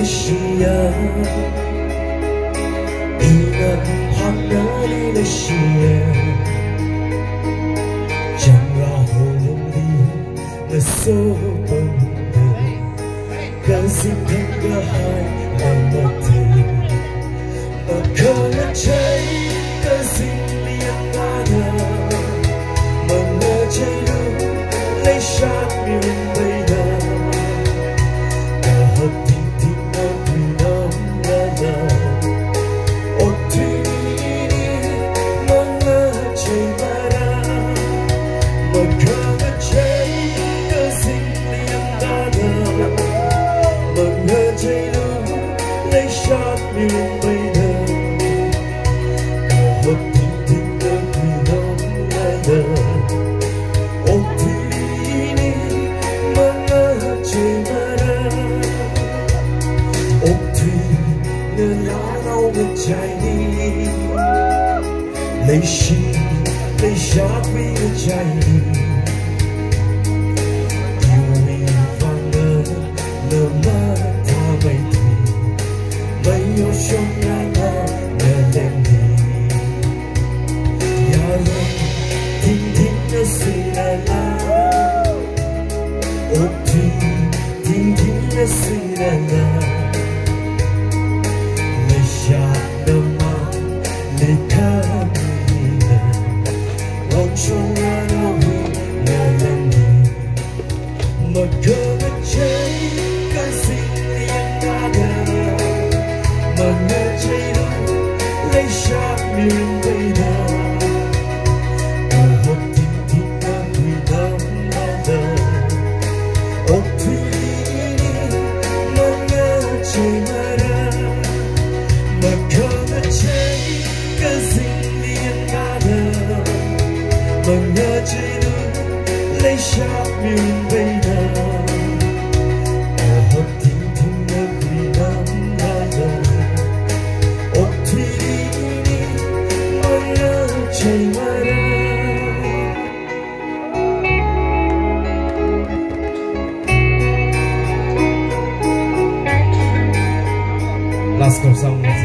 시야 이는 하늘의 시야 chẳng hồn đi là số bần tình cả xin thân cả hai là một thì Makhangachei cả xin liền ngã đời Makhangachei lấy sát miền bay đà cả hợp tình tình nó vì nó là đời ôm thủy đi Makhangachei mà ra Makhangachei cả xin liền ngã đời Makhangachei lấy sát miền bay đà cả hợp tình tình nó vì nó là đời ôm thủy đi Makhangachei mà ra ôm thủy nên lá đau ngực chạy đi lấy sát vì ngực chạy đi yêu mình vang lỡ mơ tha mây thủy mây yêu trong ngang ngang lên đi ya lên thinh thinh nó suy là ôm thủy thinh thinh nó suy là Makhangachei cả xin liền ngã đời Makhangachei lấy sát miền bay đà cả hợp tình tình đã vì năm là đời ôm thủy đi Makhangachei mà ra Makhangachei cả xin liền ngã đời Makhangachei lấy sát miền bay đà cả hợp tình tình đã vì năm là đời ôm thủy đi Makhangachei mà ra. Last song.